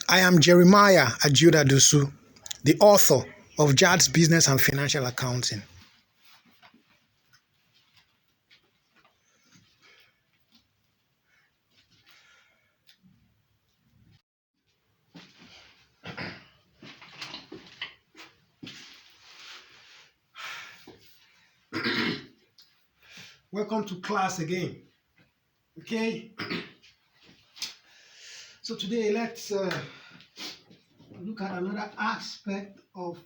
I am Jeremiah Ajuda Dusu, the author of JAD's Business and Financial Accounting. Welcome to class again. Okay, so today let's look at another aspect of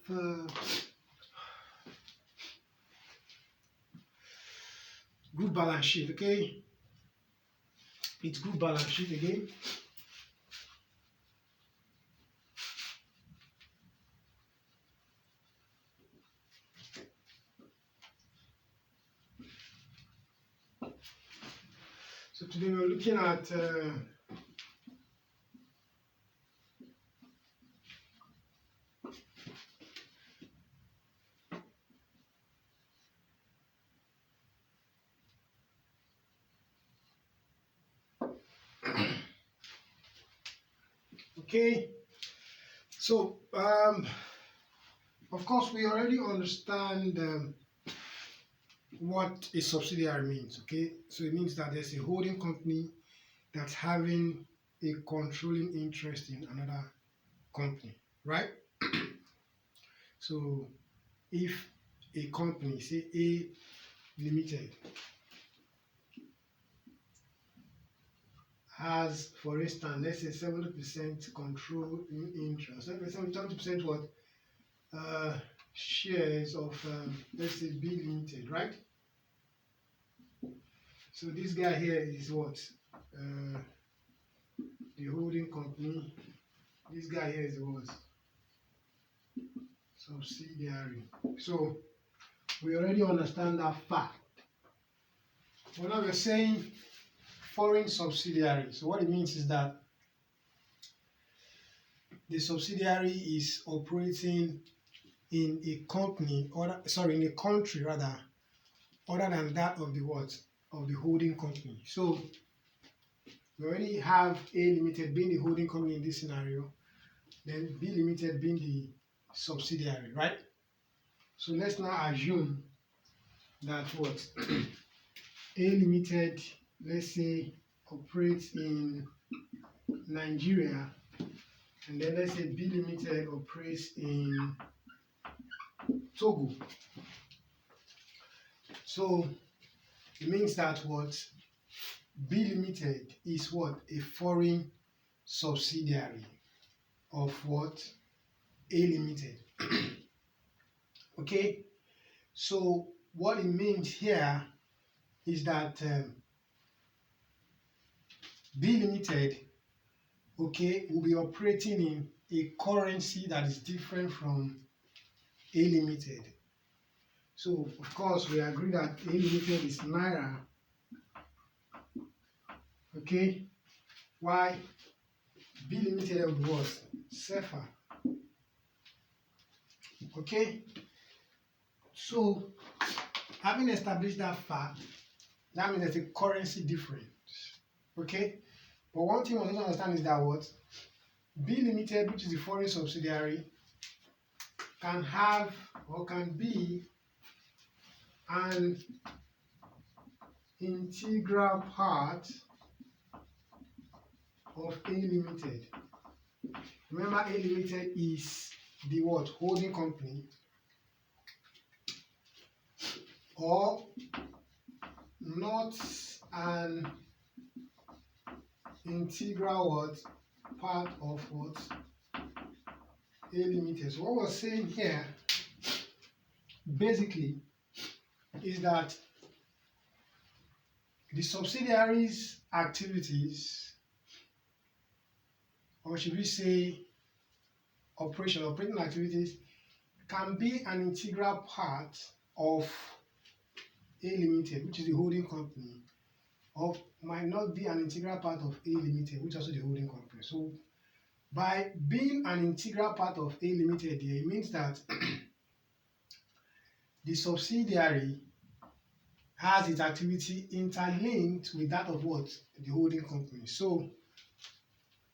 group balance sheet. Okay, it's group balance sheet again. So today we're looking at okay. So of course we already understand what a subsidiary means. Okay, so it means that there's a holding company that's having a controlling interest in another company, right? So if a company, say A Limited, has, for instance, let's say 70% control in interest, 70% what shares of let's say B Limited, right? So this guy here is what the holding company. This guy here is what subsidiary. So we already understand that fact. Well, now we're saying foreign subsidiary. So what it means is that the subsidiary is operating in a company, or sorry, in a country rather, other than that of the what? Of the holding company. So we already have A Limited being the holding company in this scenario, then B Limited being the subsidiary, right? So let's now assume that what A Limited, let's say, operates in Nigeria, and then let's say B Limited operates in Togo. So it means that what B Limited is what? A foreign subsidiary of what? A Limited. Okay, so what it means here is that B Limited, okay, will be operating in a currency that is different from A Limited. So of course we agree that A Limited is Naira, okay, why B Limited of what? Sefa. Okay, so having established that fact, that means there's a currency difference. Okay, but one thing we need to understand is that what B Limited, which is the foreign subsidiary, can have or can be an integral part of A Limited. Remember, A Limited is the what? Holding company, or not an integral what? Part of what? A Limited. So what we're saying here basically is that the subsidiaries' activities, or should we say operating activities, can be an integral part of A Limited, which is the holding company, or might not be an integral part of A Limited, which is also the holding company. So by being an integral part of A Limited here, it means that the subsidiary has its activity interlinked with that of what? The holding company. So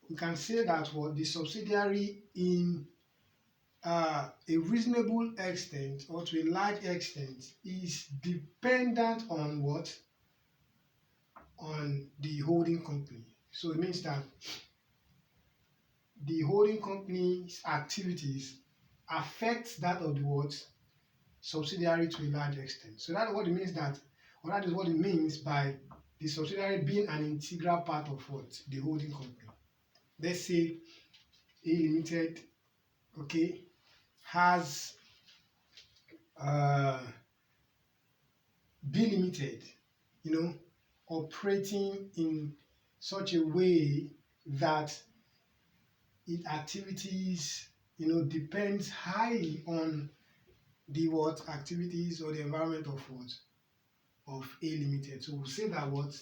we can say that what the subsidiary in a reasonable extent or to a large extent is dependent on what? On the holding company. So it means that the holding company's activities affect that of the what? Subsidiary to a large extent. So that's what it means that, or that is what it means by the subsidiary being an integral part of what? The holding company. Let's say A Limited, okay, has B Limited, operating in such a way that its activities, depends highly on the what activities or the environment of what of A Limited. So we'll say that what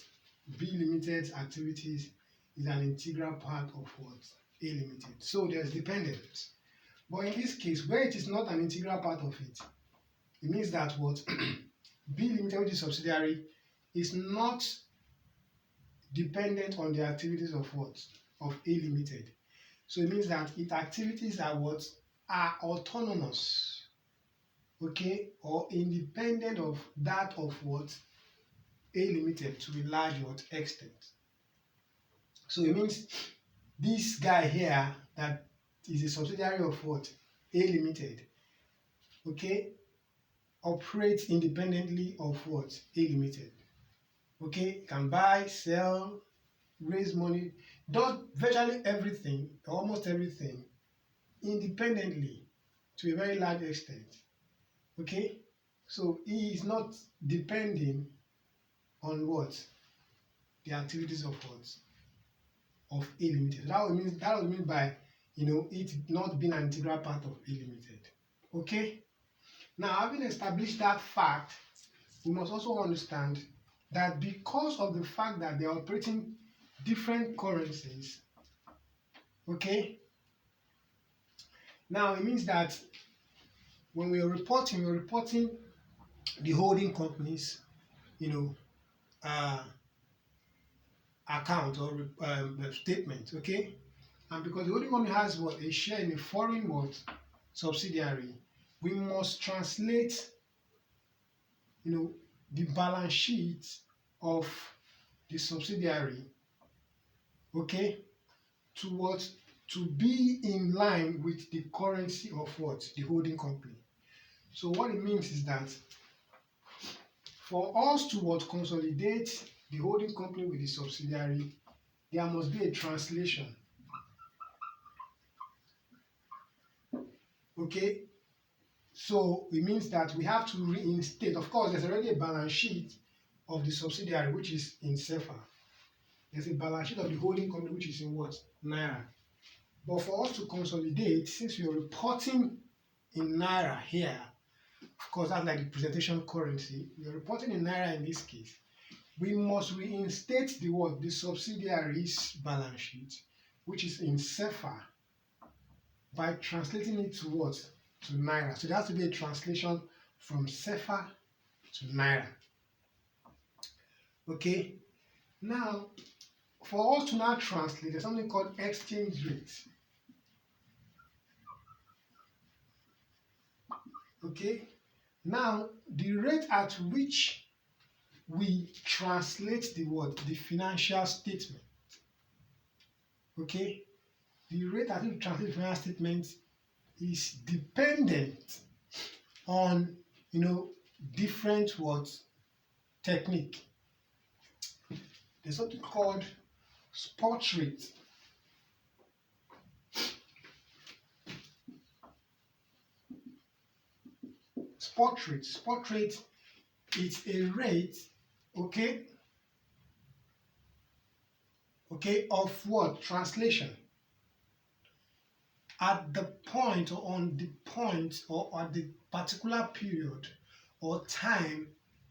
B Limited's activities is an integral part of what A Limited. So there's dependence. But in this case, where it is not an integral part of it, it means that what B Limited, which is subsidiary, is not dependent on the activities of what? Of A Limited. So it means that its activities are what? Are autonomous, okay, or independent of that of what? A Limited to a large what? Extent. So it means this guy here that is a subsidiary of what? A Limited, okay, operates independently of what? A Limited. Okay, can buy, sell, raise money, does virtually everything, almost everything, independently to a very large extent. Okay, so he is not depending on what? The activities of what? Of A Limited. That would mean by it not being an integral part of A Limited. Okay? Now, having established that fact, we must also understand that because of the fact that they are operating different currencies, okay, now it means that when we're reporting the holding companies, account or statement, okay, and because the holding company has what? A share in a foreign what? Subsidiary, we must translate the balance sheet of the subsidiary, okay, to what? To be in line with the currency of what? The holding company. So what it means is that for us to what? Consolidate the holding company with the subsidiary, there must be a translation, okay. So it means that we have to reinstate. Of course, there's already a balance sheet of the subsidiary which is in CFA. There's a balance sheet of the holding company which is in what? Naira. But for us to consolidate, since we are reporting in Naira here, of course that's like the presentation currency, we are reporting in Naira in this case, we must reinstate the what? The subsidiary's balance sheet, which is in CFA, by translating it to what? To Naira. So there has to be a translation from CFA to Naira. Okay. Now, for us to now translate, there's something called exchange rate. Okay. Now, the rate at which we translate the what? The financial statement. Okay. The rate at which we translate the financial statement is dependent on different what? Technique. There's something called spot rate. Spot rate. Spot rate is a rate, okay, of what? Translation at the point or on the point or at the particular period or time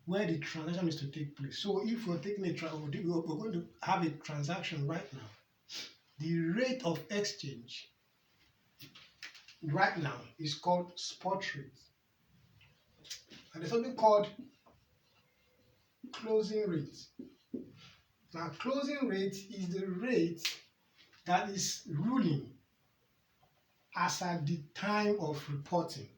where the transaction is to take place. So if we're taking we're going to have a transaction right now, the rate of exchange right now is called spot rate. And there's something called closing rate. Now, closing rate is the rate that is ruling as at the time of reporting,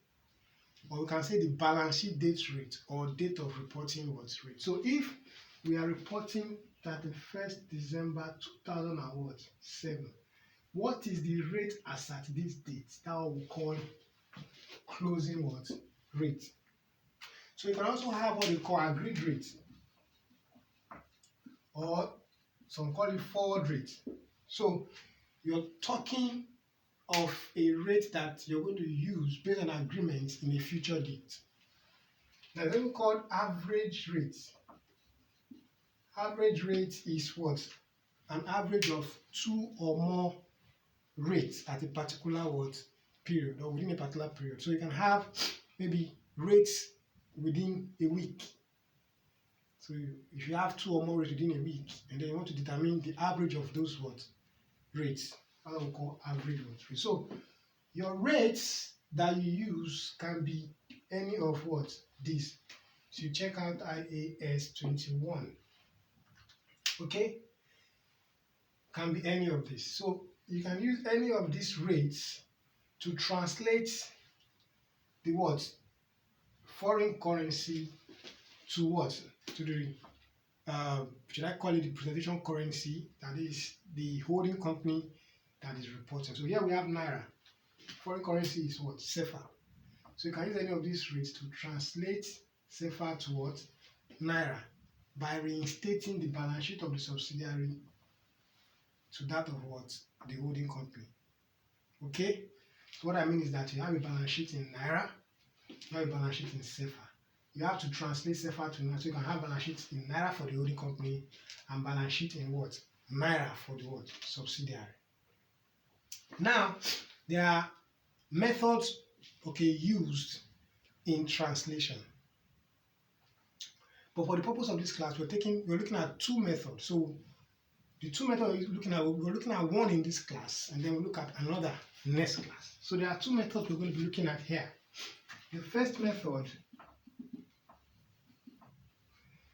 or we can say the balance sheet date rate or date of reporting what rate. So if we are reporting 31st December 2007, what is the rate as at this date? That we call closing what rate. So you can also have what we call agreed rate, or some call it forward rate. So you're talking of a rate that you're going to use based on agreement in a future date. There's something called average rate. Average rate is what? An average of two or more rates at a particular what period, or within a particular period. So you can have maybe rates within a week. So if you have two or more rates within a week, and then you want to determine the average of those what rates, that we call average rate. So your rates that you use can be any of what these. So you check out IAS 21. Okay, can be any of this. So you can use any of these rates to translate the what foreign currency to what, to the should I call it the presentation currency, that is the holding company that is reporting. So here we have naira. Foreign currency is what? CFA. So you can use any of these rates to translate CFA to what? Naira, by reinstating the balance sheet of the subsidiary to that of what? The holding company. Okay? So what I mean is that you have a balance sheet in naira, you have a balance sheet in CFA. You have to translate CFA to naira, so you can have balance sheet in naira for the holding company and balance sheet in what? Naira for the what? Subsidiary. Now, there are methods used in translation. But for the purpose of this class, we're looking at two methods. So the two methods we're looking at one in this class, and then we'll look at another next class. So there are two methods we're going to be looking at here. The first method,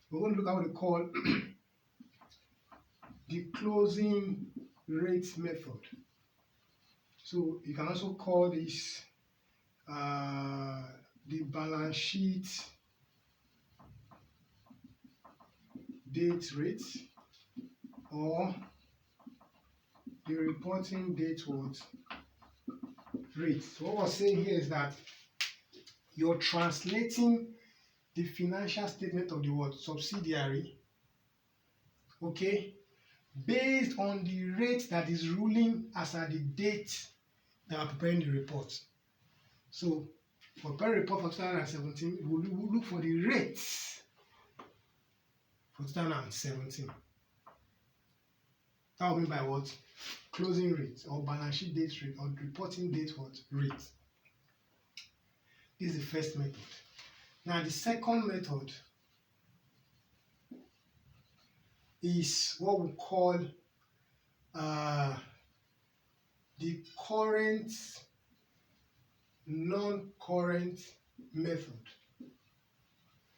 we're going to look at what we call the closing rate method. So you can also call this the balance sheet date rate, or the reporting date rate. So what we're saying here is that you're translating the financial statement of the what subsidiary, okay, based on the rate that is ruling as at the date that we're preparing the report. So for preparing report for 2017, we'll look for the rates for 2017. That will mean by what? Closing rate, or balance sheet date rate, or reporting date rate. This is the first method. Now the second method is what we call the current non-current method. You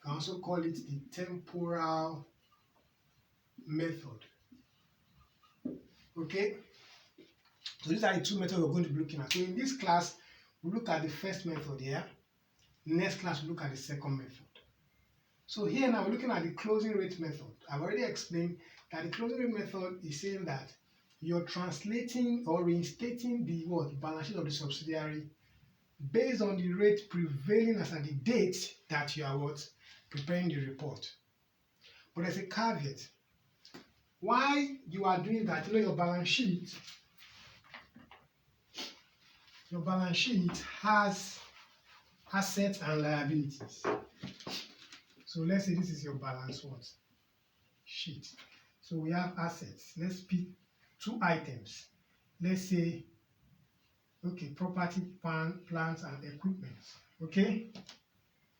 can also call it the temporal method. Okay, so these are the two methods we're going to be looking at. So in this class, we'll look at the first method here. Next class, we'll look at the second method. So here now we're looking at the closing rate method. I've already explained that the closing rate method is saying that you're translating or reinstating the balance sheet of the subsidiary based on the rate prevailing as at the date that you are preparing the report. But there's a caveat. Why you are doing that? Your balance sheet has assets and liabilities. So let's say this is your balance sheet. So we have assets. Let's pick two items. Let's say, okay, property, plants, and equipment. Okay,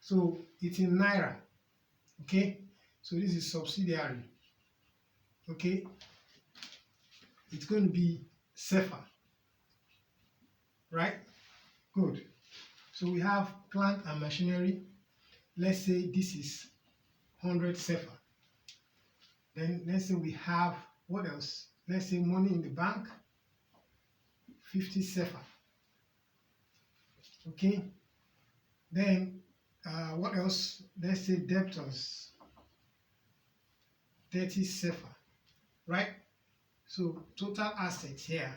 so it's in naira. Okay, so this is subsidiary. Okay, it's going to be CFA, right? Good. So we have plant and machinery. Let's say this is 100 CFA. Then let's say we have, what else? Let's say money in the bank. 50 sefa. Okay, then what else? Let's say debtors 30 sefa, right? So total assets here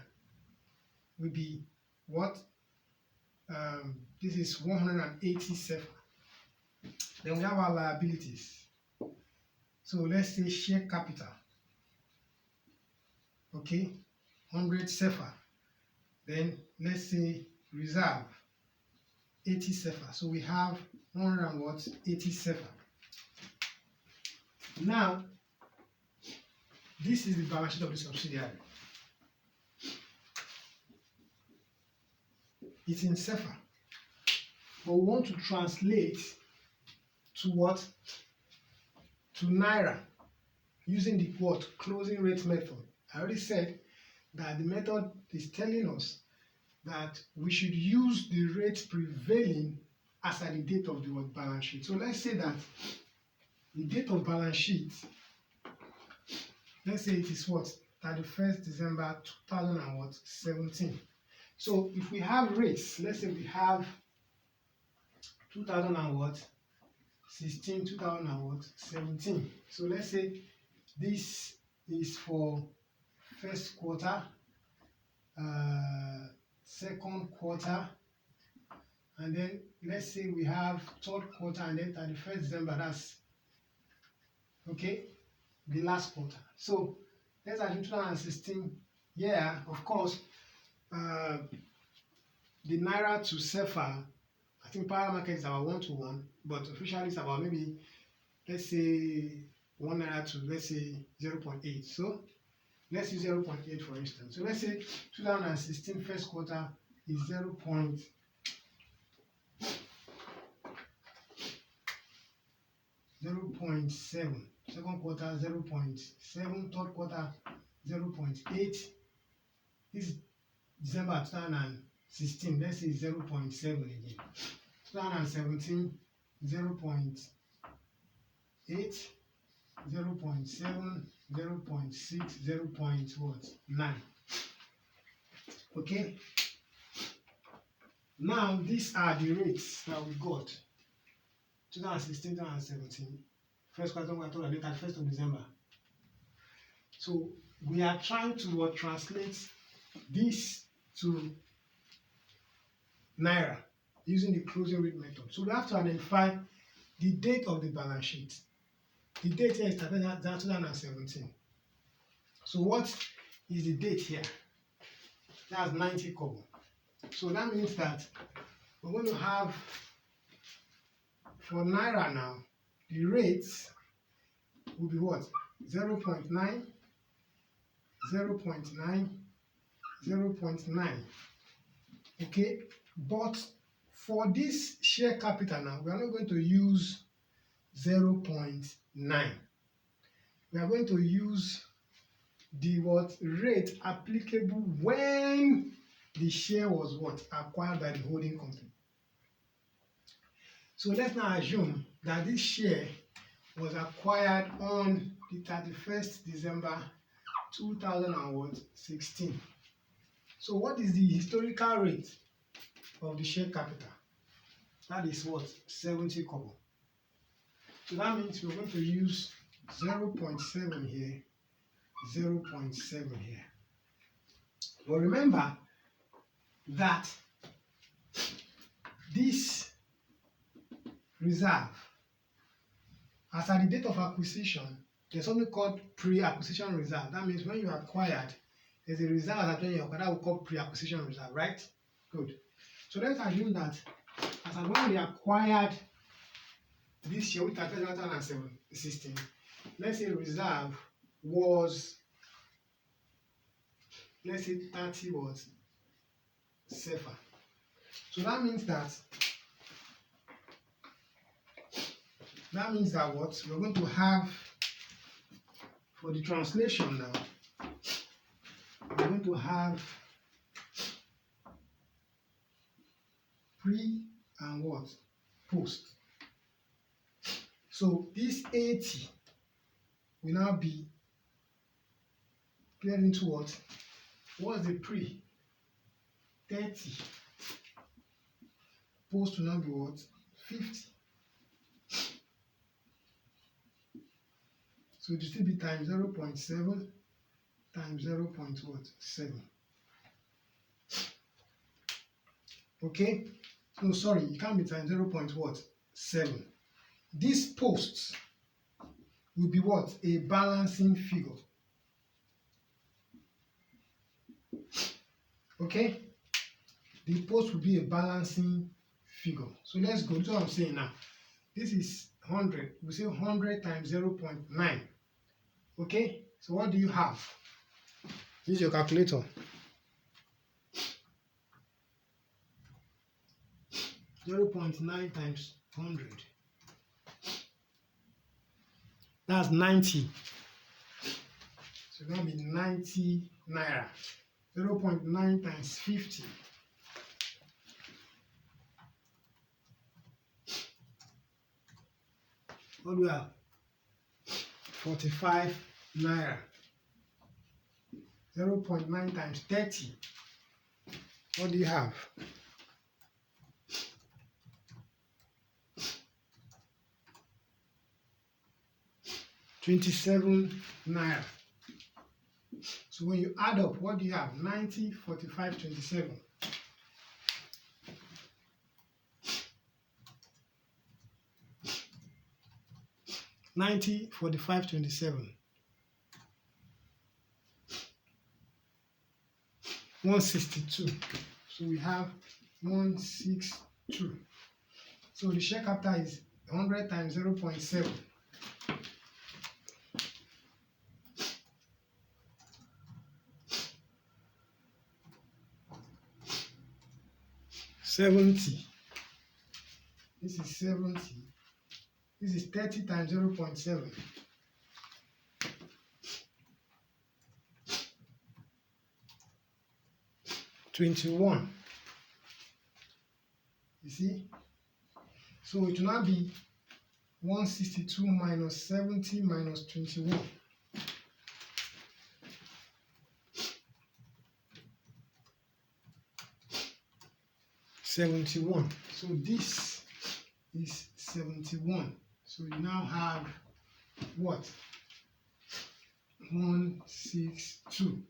will be what? This is 180 sefa. Then we have our liabilities. So let's say share capital, okay, 100 sefa. Then let's say reserve 80 sefa. So we have 180 sefa. Now, this is the balance sheet of the subsidiary. It's in sefa, but we want to translate to what? To naira, using the what? Closing rate method. I already said that the method is telling us that we should use the rate prevailing as at the date of the what? Balance sheet. So let's say that the date of balance sheet, let's say it is what? 31st December 2017. So if we have rates, let's say we have 2016, 2017. So let's say this is for first quarter, second quarter, and then let's say we have third quarter, and then 31st December, that's okay, the last quarter. So let's assume 2016. Yeah, of course, the naira to sefa, I think parallel market is about 1 to 1, but officially it's about maybe, let's say 1 naira to, let's say 0.8. So let's use 0.8 for instance. So let's say 2016 first quarter is 0.7, second quarter 0.7, third quarter 0.8. This is December 2016, let's say 0.7 again. 2017 0.8, 0.7, 0.6, 0.9. Okay. Now these are the rates that we got. 2016, 2017, first quarter, we are talking about 31st of December. So we are trying to translate this to naira using the closing rate method. So we have to identify the date of the balance sheet. The date here is 2017. So what is the date here? That's 90 kobo. So that means that we're going to have, for naira now, the rates will be what? 0.9, 0.9, 0.9. Okay, but for this share capital now, we are not going to use 0.9. We are going to use the what rate applicable when the share was what acquired by the holding company. So let's now assume that this share was acquired on the 31st December 2016. So what is the historical rate of the share capital? That is what? 70 kobo. So that means we're going to use 0.7 here, 0.7 here. But remember that this reserve, as at the date of acquisition, there's something called pre-acquisition reserve. That means when you acquired, there's a reserve that when you acquired, that we call pre-acquisition reserve, right? Good. So let's assume that as at when we acquired this year, with 2016, let's say reserve was, let's say 30 was sefa. So that means that what we're going to have for the translation now, we're going to have pre and what? Post. So this 80 will now be paired into what? What's the pre? 30. Post will now be what? 50. So it will still be times 0.7 times 0.7. Okay? No, sorry, it can't be times 0.7. This post will be what? A balancing figure. Okay? The post will be a balancing figure. So let's go. This is what I'm saying now. This is 100. We say 100 times 0.9. Okay? So what do you have? Use your calculator. 0.9 times 100. That's 90. So it's going to be 90 naira. 0.9 times 50. What do we have? 45 naira. 0.9 times 30. What do you have? 27 naira. So when you add up, what do you have? 90, 45, 27. $90, 45, 27. 162. So we have 162. So the share capital is 100 times 0.7. $70. This is 70. This is 30 times 0.7. 21. You see? So it will now be 162 minus 70 minus 21. $71. So this is 71. So you now have what? 162.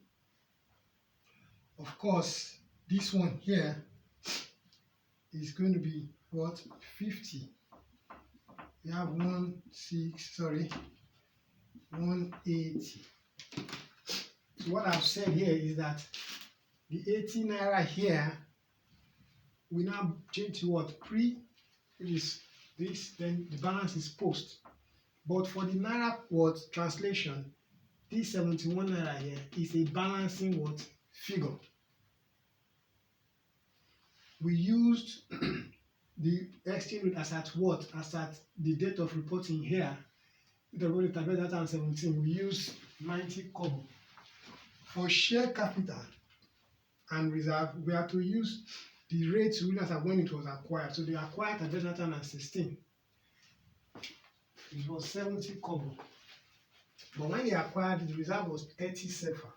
Of course, this one here is going to be what? 50. We have 180. So what I've said here is that the 80 naira here we now change to what? Pre, which is this, then the balance is post. But for the naira what translation, this 71 naira here is a balancing what figure. We used the exchange rate as at what? As at the date of reporting here. The rate that 17, we use 90 kobo. For share capital and reserve, we have to use the rate as at when it was acquired. So they acquired at 2016. It was 70 kobo. But when they acquired, the reserve was 30 sefa.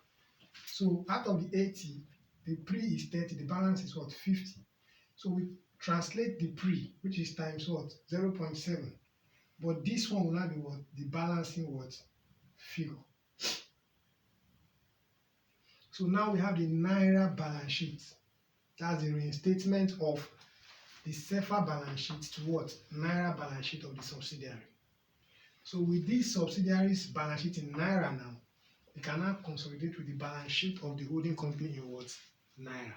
So out of the 80, the pre is 30, the balance is what? 50. So we translate the pre, which is times what? 0.7. But this one will not be what? The balancing what? Figure. So now we have the naira balance sheet. That's the reinstatement of the SEFA balance sheet to what? Naira balance sheet of the subsidiary. So with this subsidiary's balance sheet in naira now, we can now consolidate with the balance sheet of the holding company in what? Naira.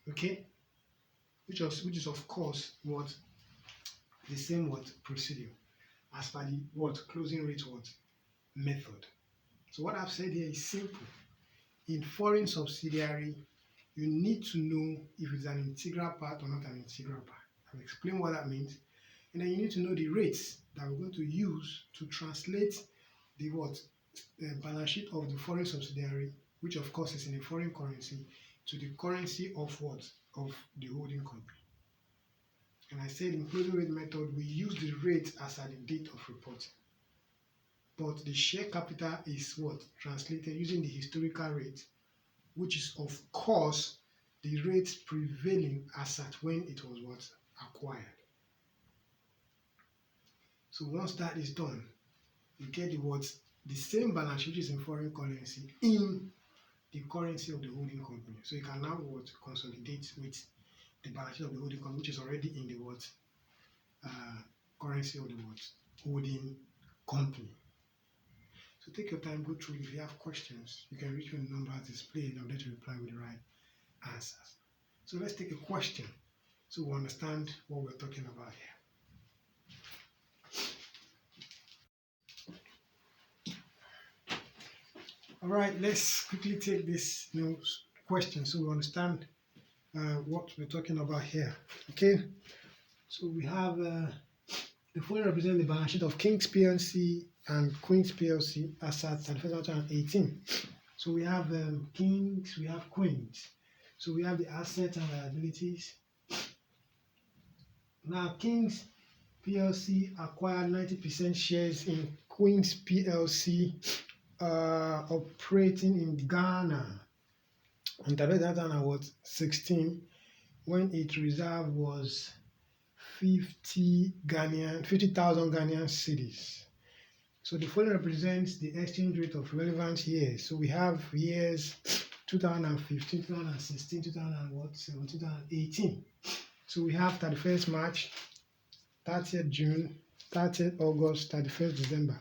Okay? Which is of course what? The same what? Procedure as per the what? Closing rate what? Method. So what I've said here is simple. In foreign subsidiary, you need to know if it's an integral part or not an integral part. I'll explain what that means. And then you need to know the rates that we're going to use to translate the what? The balance sheet of the foreign subsidiary, which of course is in a foreign currency, to the currency of what? Of the holding company. And I said in closing rate method, we use the rate as at the date of reporting. but the share capital is what? Translated using the historical rate, which is of course the rate prevailing as at when it was what? Acquired. So once that is done, you get the same balance sheet, which is in foreign currency, in the currency of the holding company. So you can now consolidate with the balance sheet of the holding company, which is already in the currency of the holding company. So take your time, go through. If you have questions, you can reach me on the number displayed. I'm there to reply with the right answers. So let's take a question so we understand what we're talking about here. All right, let's quickly take this question so we understand what we're talking about here. Okay, so we have the following represent the balance sheet of Kings PLC and Queens PLC as at 2018. So we have Kings, we have Queens. So we have the assets and liabilities. Now Kings PLC acquired 90% shares in Queens PLC operating in Ghana on 2016 when its reserve was 50,000 Ghanaian cedis. So the following represents the exchange rate of relevant years. So we have years 2015, 2016, 2017, 2018. So we have 31st March, 30th June, 30th August, 31st December.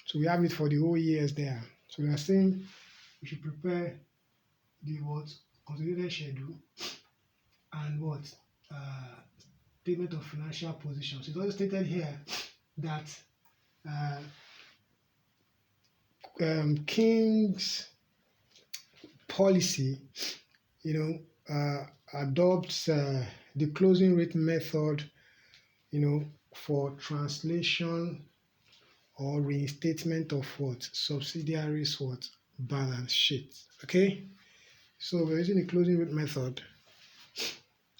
So we have it for the whole years there. So we are saying we should prepare the Consolidated Schedule and statement of financial position. So it's also stated here that King's policy, adopts the closing rate method, for translation or reinstatement of subsidiaries balance sheet. Okay, so we're using the closing rate method.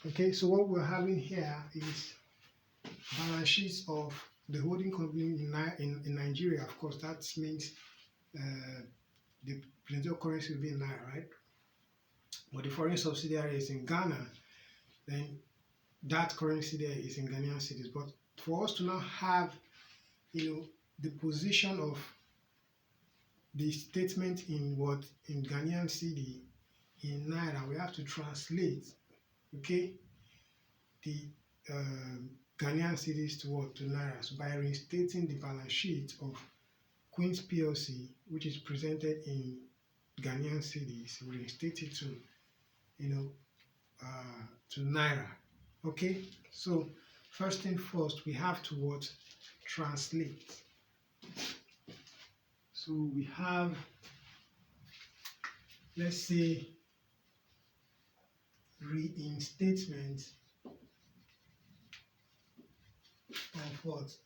Okay, so what we're having here is balance sheets of the holding company in Nigeria. Of course, that means the presented currency will be in Naira, right? But the foreign subsidiary is in Ghana, then that currency there is in Ghanaian cedis. But for us to now have, the position of the statement in Ghanaian cedi in Naira, we have to translate, okay, the Ghanaian cedis to Naira. So by reinstating the balance sheet of Queens PLC, which is presented in Ghanaian cedis, we reinstate it to, to Naira. Okay, so first thing first, we have to translate. So we have, let's say, reinstatement of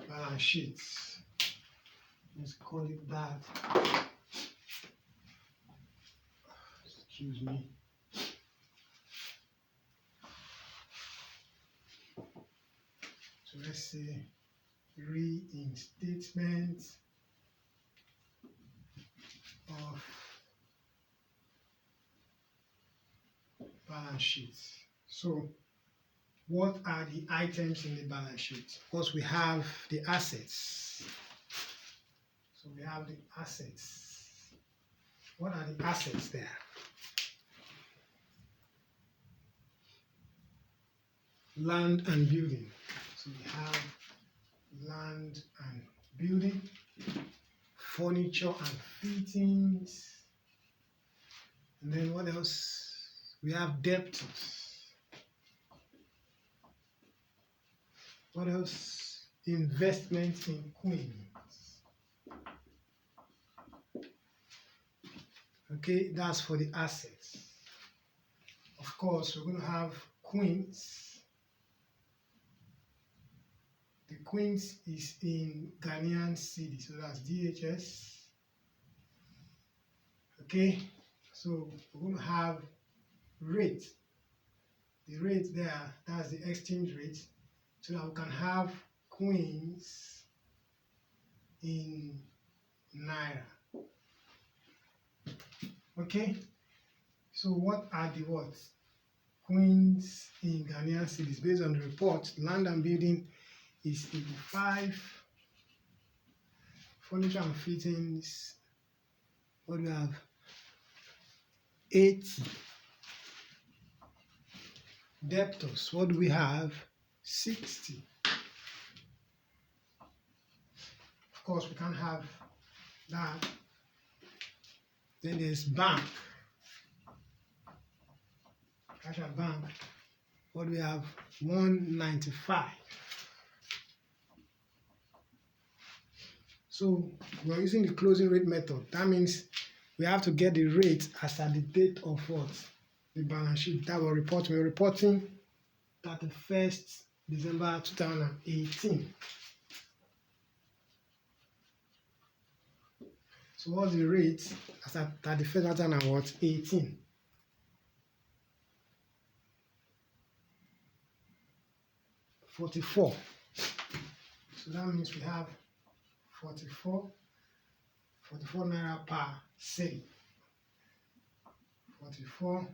balance sheets. Let's call it that. Excuse me. So let's say reinstatement of balance sheets. So what are the items in the balance sheet? Of course, we have the assets. So we have the assets. What are the assets there? Land and building. So we have land and building, furniture and fittings, and then what else? We have debtors. What else? Investment in Queens. Okay, that's for the assets. Of course, we're going to have Queens. The Queens is in Ghanaian cedi, so that's DHS. Okay, so we're going to have rate. The rate there, that's the exchange rate, so that we can have coins in Naira. Okay, so what are the what? Coins in Ghanaian cedis? Based on the report, land and building is 85, furniture and fittings, what do we have? 80. Debtors, what do we have? 60. Of course, we can't have that. Then there's bank. Cash at bank. What do we have? 195. So we're using the closing rate method. That means we have to get the rate as at the date of what? The balance sheet that we're reporting. We're reporting 31st December 2018. So what's the rate as at 31st 2018? 44. So that means we have 44 naira per cedi. 44.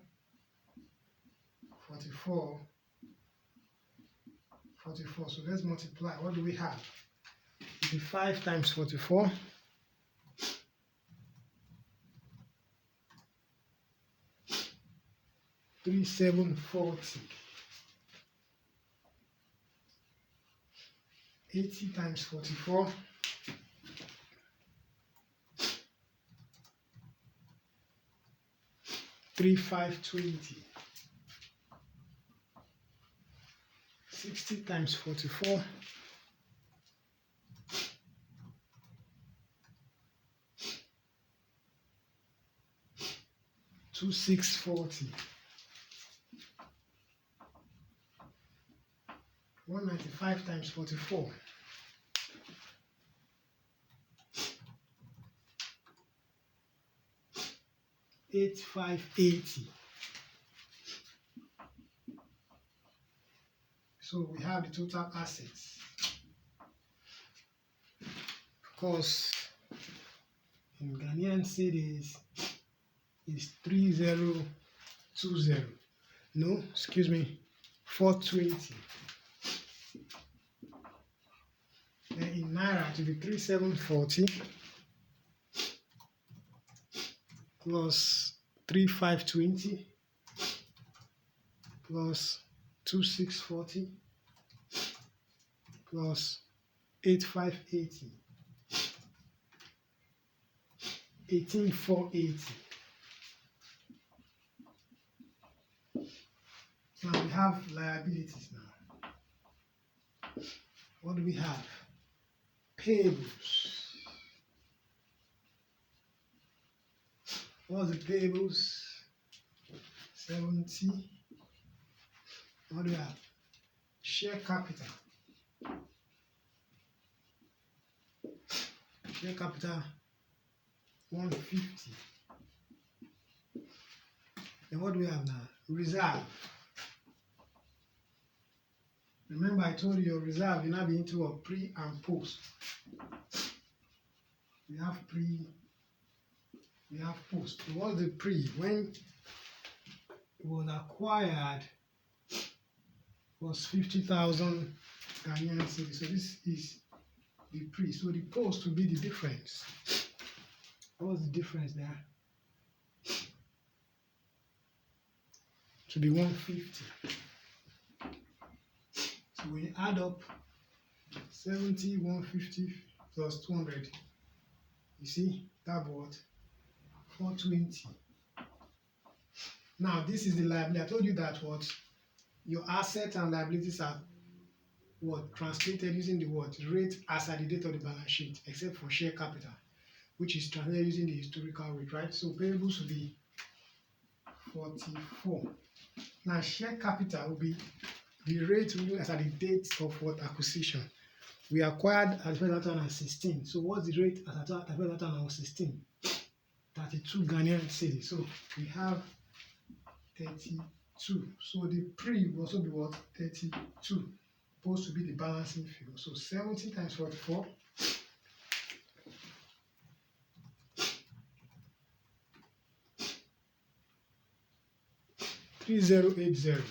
So let's multiply. What do we have? 85 times 44. 3740. 80 times 44. 3520. 60 times 44. 2640. 195 times 44. 8580. So we have the total assets. Of course, in Ghanaian cedis is 3020. No, excuse me, 420. Then in Naira it will be 3740 plus 3520 plus 2640 plus 8580. 18480. Now we have liabilities now. What do we have? Payables. What's the payables? 70. What do we have? Share capital. Share capital 150. Then what do we have now? Reserve. Remember I told you your reserve, you now be into a pre and post. We have pre, we have post. So what's the pre? When it was acquired, it was 50,000 Ghanaian cedis. So this is the pre. So the post will be the difference. What's the difference there? To be 150. So when you add up 70, 150 plus 200, you see that what? 420. Now this is the liability. I told you that what? Your assets and liabilities are what? Translated using the what? Rate as at the date of the balance sheet, except for share capital, which is translated using the historical rate, right? So payables will be 44. Now share capital will be the rate as at the date of what? Acquisition. We acquired at 2016. So what's the rate as at 2016? 32 Ghanaian cedis. So we have 32. So the pre will also be what? 32. supposed to be the balancing figure. So 70 times 44. 3080.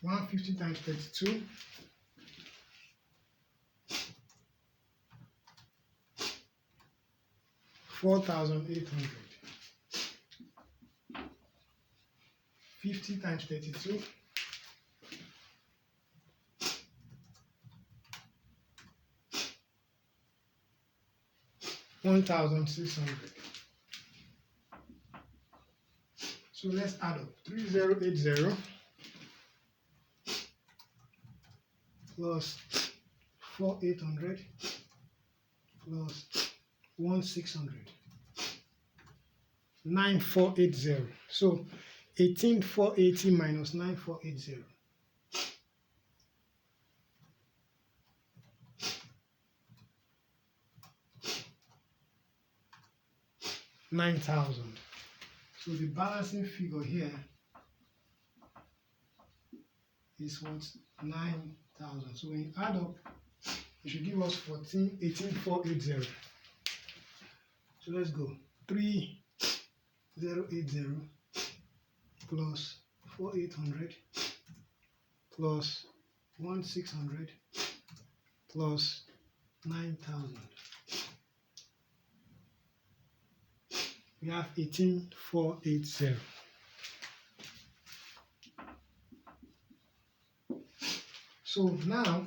150 times 32. 4,800. 50 times 32. 1,600. So let's add up. 3080 plus 4,800 plus 1,600. 9,480. So 18,480 minus 9,480. 9,000. So the balancing figure here is what? 9,000. So when you add up, it should give us 18,480. So let's go. 3080 plus 4,800 plus 1,600 plus 9,000. We have 18,480. So now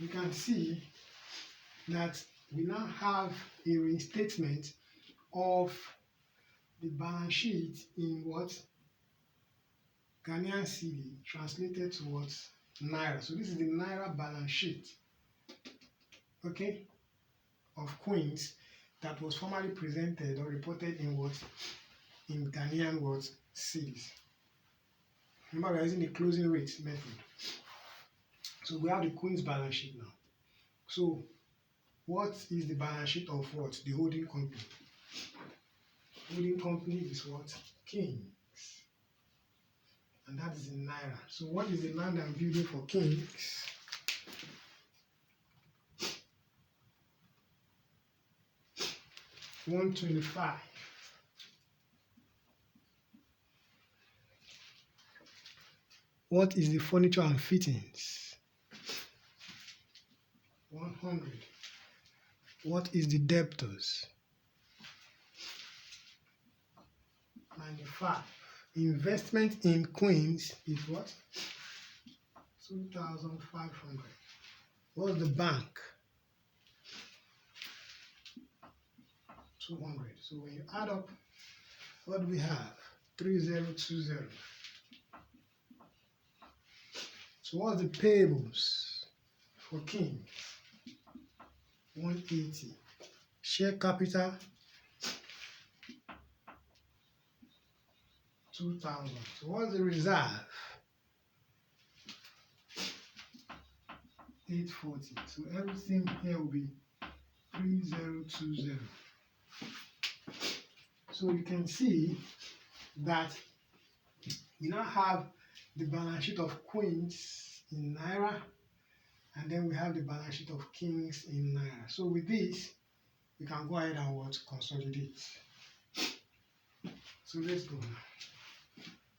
we can see that we now have a restatement of the balance sheet in what? Ghanaian cedi translated to what? Naira. So this is the Naira balance sheet, okay, of Queens that was formally presented or reported in what? In Ghanaian what? Cedis. Remember, we are using the closing rate method. So we have the Queens balance sheet now. So what is the balance sheet of what? The holding company. Holding company is what? Kings. And that is in Naira. So what is the land and building for Kings? $125. What is the furniture and fittings? 100. What is the debtors? 95. Investment in Queens is what? 2,500. What's the bank? 200. So when you add up, what do we have? 3020. So what's the payables for King? 180. Share capital 2,000. So what's the reserve? 840. So everything here will be 3020. So you can see that we now have the balance sheet of Queens in Naira, and then we have the balance sheet of Kings in Naira. So with this, we can go ahead and what? Consolidate. So let's go now.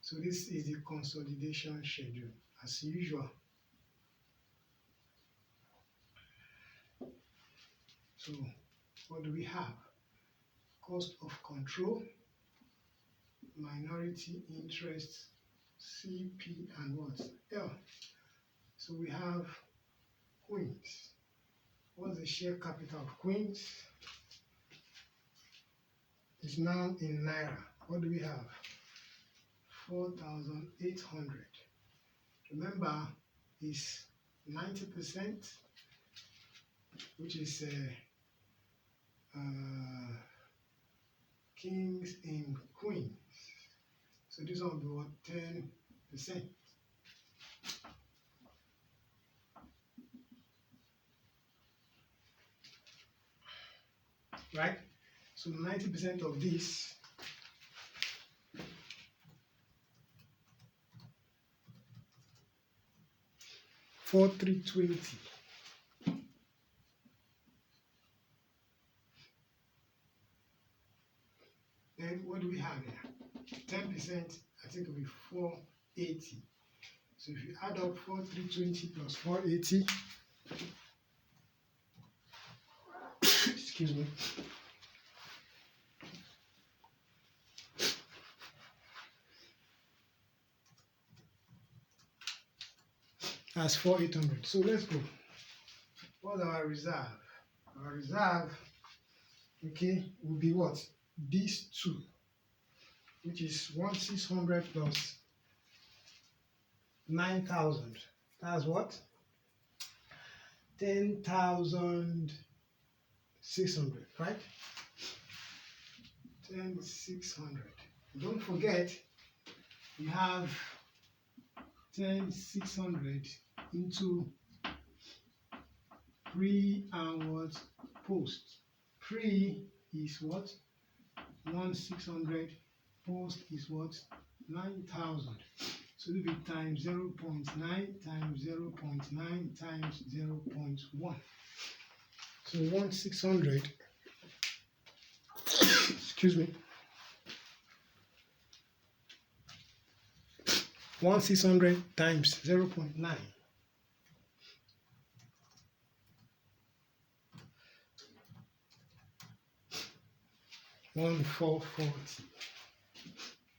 So this is the consolidation schedule as usual. So what do we have? Cost of control, minority interest, CP, and what? L. So we have Queens. What's the share capital of Queens? It's now in Naira. What do we have? 4,800. Remember, it's 90%, which is Kings in Queens. So this one will be what? 10%. Right? So 90% of this 4320. Then what do we have here? 10%, I think it will be 480. So if you add up 4320 plus 480, excuse me, that's 4800. So let's go. What's our reserve? Our reserve, okay, will be what? These two, which is 1600 plus 9000. That's what? 10,600, right? 10,600. Don't forget, we have 10,600 into pre and what? Post. Pre is what? 1,600. Post is what? 9,000. So it will be times 0.9 times 0.9 times 0.1. So 1,600, excuse me, 1,600 times 0.9. 1,440.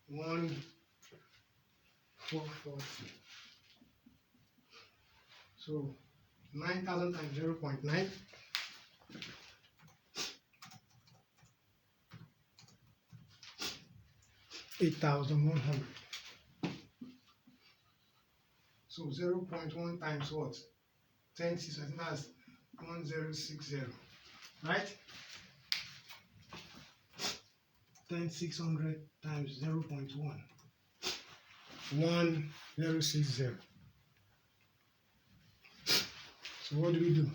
1,440. So 9,000 times 0.9. 8,100. So 0.1 times what? 10, 6, I think that's 1060, right? 10,600 times 0.1. 1060. So what do?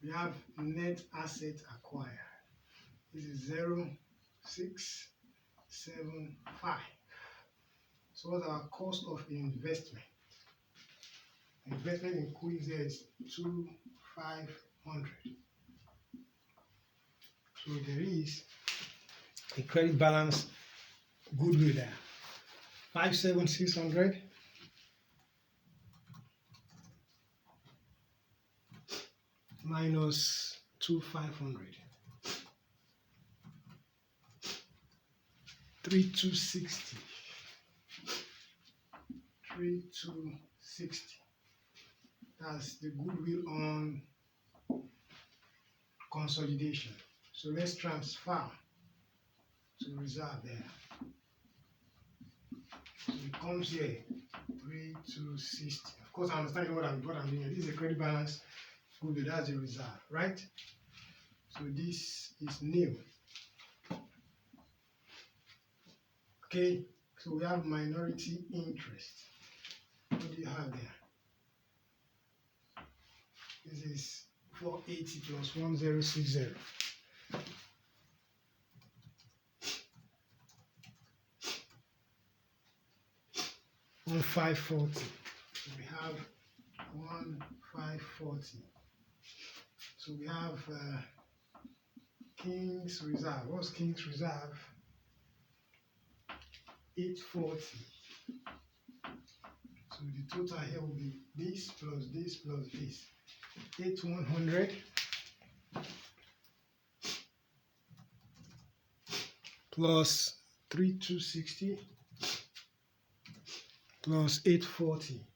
We have net asset acquired. This is 0,675. So what's our cost of investment? Investment in quiz here is 2,500. So there is a credit balance goodwill there. 5,600 minus 2,500. 3,260. 3,260. That's the goodwill on consolidation. So let's transfer to reserve there. So it comes here 3,260. Of course, I understand what I'm doing. This is a credit balance goodwill. That's the reserve, right? So this is new. Okay, so we have minority interest. What do you have there? This is 480 plus 1060. 1,540. So we have 1,540. So we have King's Reserve. What's King's Reserve? 840. So the total here will be this plus this plus this. 8,100 plus 3,260 plus 840.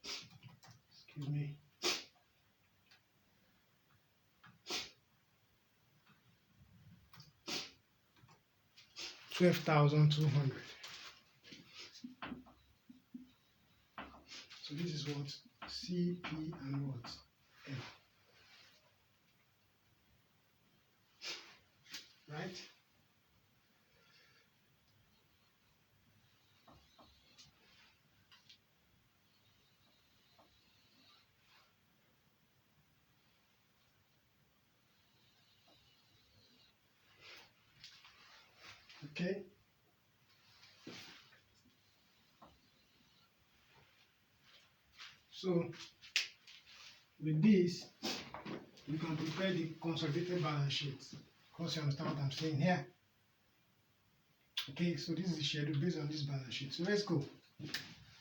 Excuse me. 12,200. So this is what CP and what L. Right? Okay. So with this, we can prepare the consolidated balance sheet. Because you understand what I'm saying here. Okay, so this is the schedule based on this balance sheet. So let's go.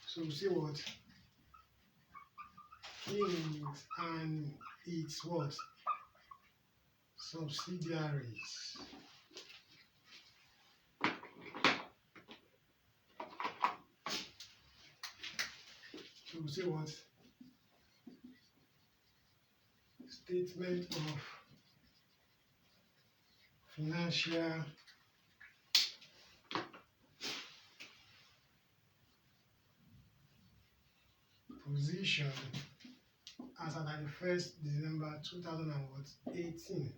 So we see what Kings and its what subsidiaries. So we see what statement of financial position as at 31st December 2018.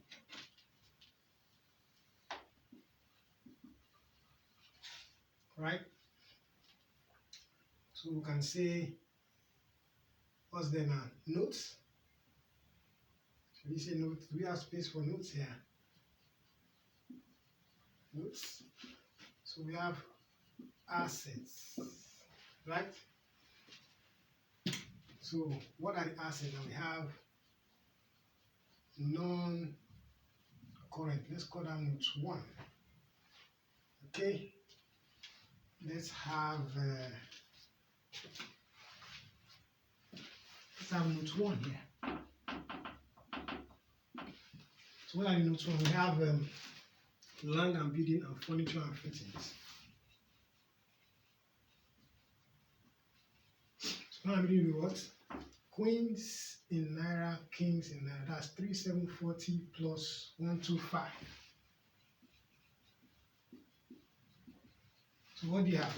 Right? So we can say, what's there now? Notes. Should we say notes? Do we have space for notes here? Notes. So we have assets, right? So what are the assets? Now we have non-current. Let's call that note 1. Okay. Let's have note 1 here. So what are the notes 1? We have land and building and furniture and fittings. So land and building will be what? Queens in Naira, Kings in Naira. That's 3740 plus 125. So what do you have?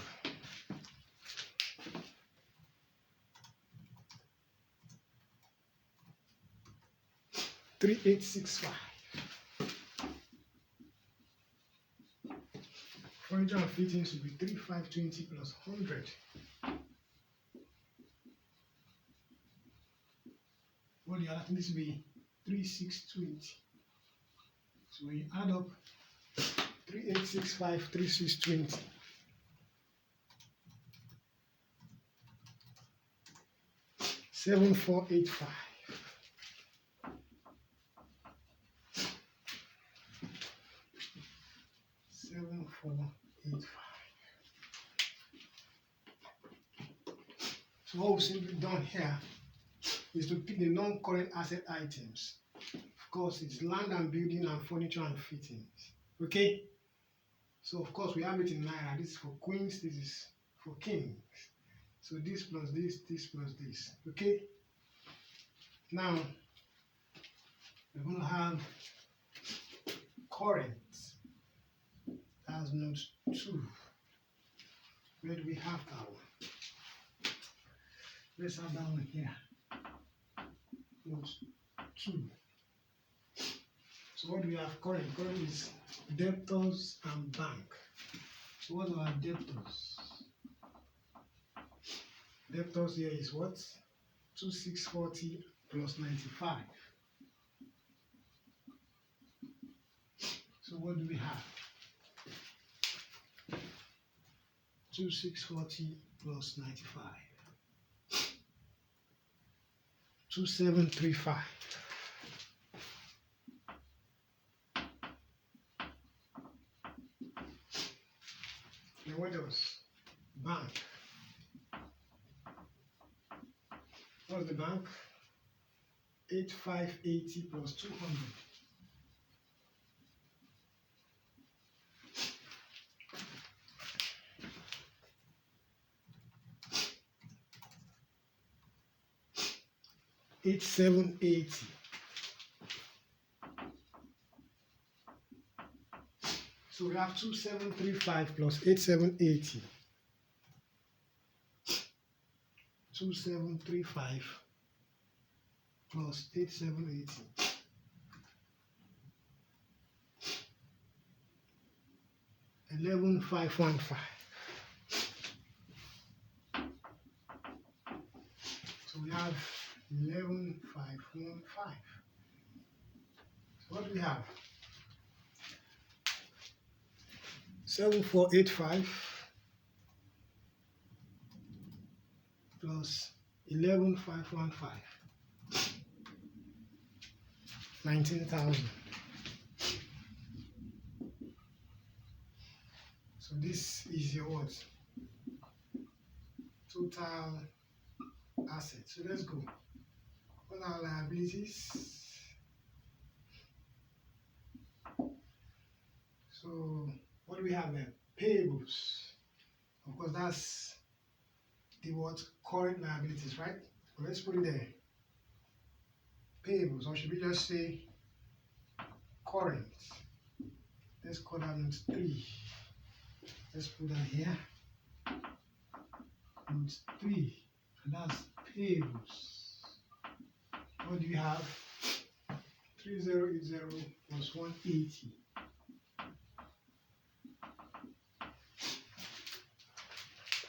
$3,865. Furniture and fittings will be 3,520 plus 100. What do you have? I think this will be 3,620. So when you add up 3,865, 3,620. 7,485. So what we've simply done here is to pick the non-current asset items. Of course, it's land and building and furniture and fittings. Okay? So of course we have it in Naira. This is for Queens, this is for Kings. So this plus this, this plus this. Okay? Now we're going to have current. That's note 2. Where do we have that one? Let's have that one here. Note 2. So what do we have? Current. Current is debtors and bank. So what are debtors? Debtors here is what? 2,640 plus 95. So what do we have? 2,640 plus 95. 2,735. And what else? Bank. What's the bank? 8,580 plus 200. $8,780. So we have 2,735 plus 8,780. 2,735 plus 8,780. $11,515. So we have 11,515. So what do we have? 7,485 plus 11,515. 19,000. So this is your what? Total assets. So let's go. What are liabilities? So what do we have there? Payables. Of course, that's the what? Current liabilities, right? So let's put it there. Payables, or should we just say current? Let's call that note 3. Let's put that here. Note 3. And that's payables. What do we have? 3080 plus 180.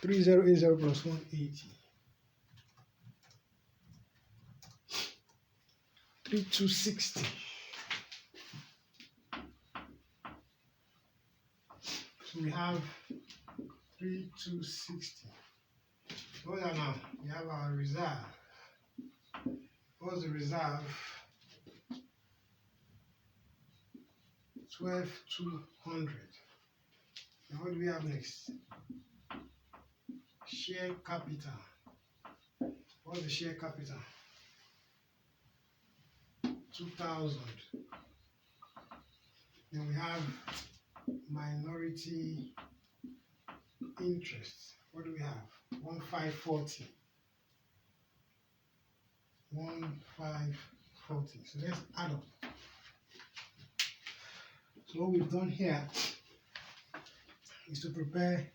3080 plus 180. 3260. So we have 3260. What are now? We have our reserve. What's the reserve? 12,200. And what do we have next? Share capital. What's the share capital? 2,000. Then we have minority interest. What do we have? 1,540. 1,540. So let's add up. So what we've done here is to prepare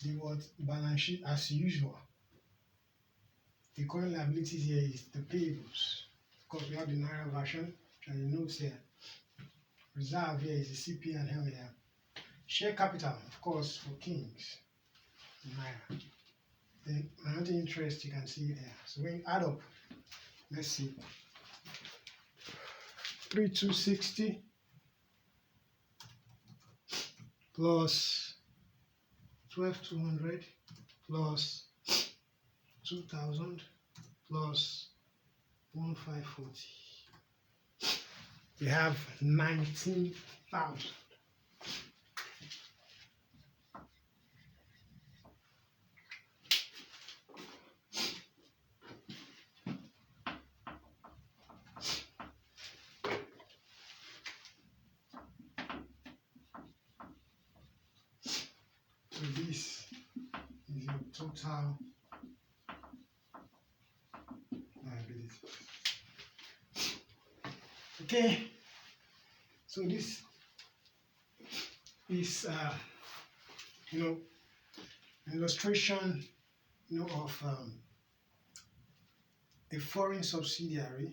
the what balance sheet as usual. The current liabilities here is the payables. Of course, we have the Naira version and the notes here. Reserve here is the CP and L here. Share capital, of course, for Kings, Naira. Then minority interest, you can see it there. So when you add up, let's see. 3260 plus 12,200 plus 2,000 plus 1,540. We have 19,000. So this is your total liability. Okay, so this is an illustration of a foreign subsidiary,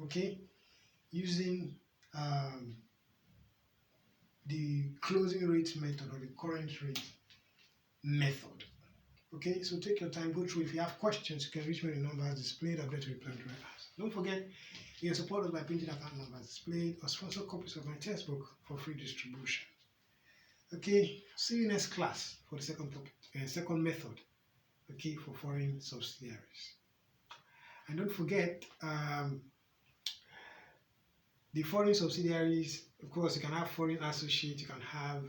okay, using the closing rate method or the current rate method. Okay, so take your time, go through. If you have questions, you can reach me on the numbers displayed. I'll get to reply to right answer. Don't forget, you can support us by printing account numbers displayed or sponsor copies of my textbook for free distribution. Okay, see you next class for the second topic, second method, okay, for foreign subsidiaries. And don't forget, the foreign subsidiaries, of course, you can have foreign associates, you can have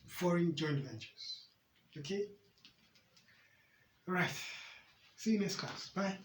foreign joint ventures. Okay? All right. See you next class. Bye.